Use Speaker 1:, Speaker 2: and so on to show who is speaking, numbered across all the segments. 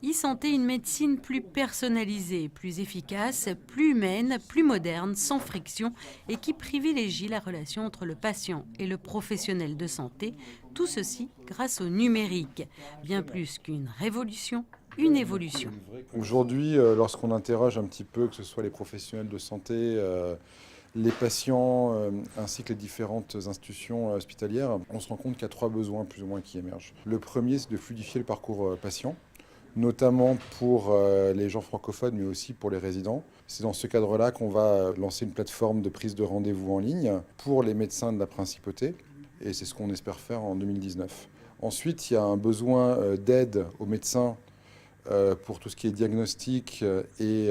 Speaker 1: E-santé, une médecine plus personnalisée, plus efficace, plus humaine, plus moderne, sans friction et qui privilégie la relation entre le patient et le professionnel de santé. Tout ceci grâce au numérique. Bien plus qu'une révolution, une évolution.
Speaker 2: Aujourd'hui, lorsqu'on interroge un petit peu, que ce soit les professionnels de santé, les patients, ainsi que les différentes institutions hospitalières, on se rend compte qu'il y a trois besoins plus ou moins qui émergent. Le premier, c'est de fluidifier le parcours patient, notamment pour les gens francophones, mais aussi pour les résidents. C'est dans ce cadre-là qu'on va lancer une plateforme de prise de rendez-vous en ligne pour les médecins de la principauté, et c'est ce qu'on espère faire en 2019. Ensuite, il y a un besoin d'aide aux médecins pour tout ce qui est diagnostic et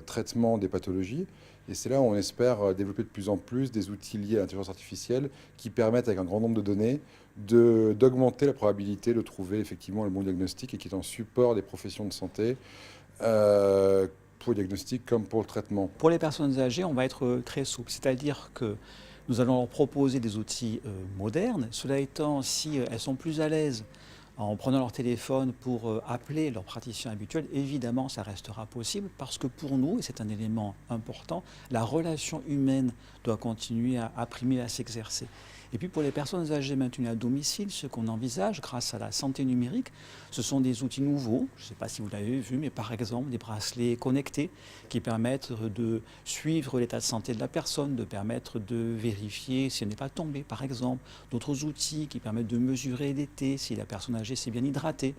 Speaker 2: traitement des pathologies. Et c'est là où on espère développer de plus en plus des outils liés à l'intelligence artificielle qui permettent, avec un grand nombre de données, d'augmenter la probabilité de trouver effectivement le bon diagnostic et qui est en support des professions de santé pour le diagnostic comme pour le traitement.
Speaker 3: Pour les personnes âgées, on va être très souple, c'est-à-dire que nous allons leur proposer des outils modernes. Cela étant, si elles sont plus à l'aise en prenant leur téléphone pour appeler leur praticien habituel, évidemment, ça restera possible parce que pour nous, et c'est un élément important, la relation humaine doit continuer à primer, à s'exercer. Et puis pour les personnes âgées maintenues à domicile, ce qu'on envisage grâce à la santé numérique, ce sont des outils nouveaux. Je ne sais pas si vous l'avez vu, mais par exemple des bracelets connectés qui permettent de suivre l'état de santé de la personne, de permettre de vérifier si elle n'est pas tombée, par exemple. D'autres outils qui permettent de mesurer l'été, si la personne âgée s'est bien hydratée.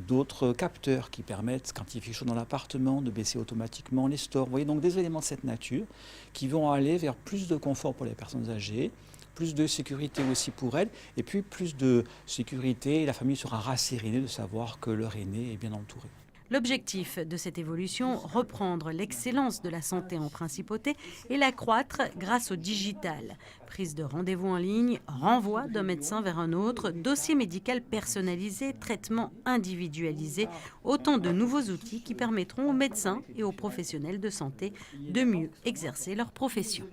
Speaker 3: D'autres capteurs qui permettent, quand il fait chaud dans l'appartement, de baisser automatiquement les stores. Vous voyez, donc des éléments de cette nature qui vont aller vers plus de confort pour les personnes âgées, plus de sécurité aussi pour elles, et puis plus de sécurité, la famille sera rassérénée de savoir que leur aîné est bien entouré.
Speaker 1: L'objectif de cette évolution, reprendre l'excellence de la santé en principauté et l'accroître grâce au digital. Prise de rendez-vous en ligne, renvoi d'un médecin vers un autre, dossier médical personnalisé, traitement individualisé, autant de nouveaux outils qui permettront aux médecins et aux professionnels de santé de mieux exercer leur profession.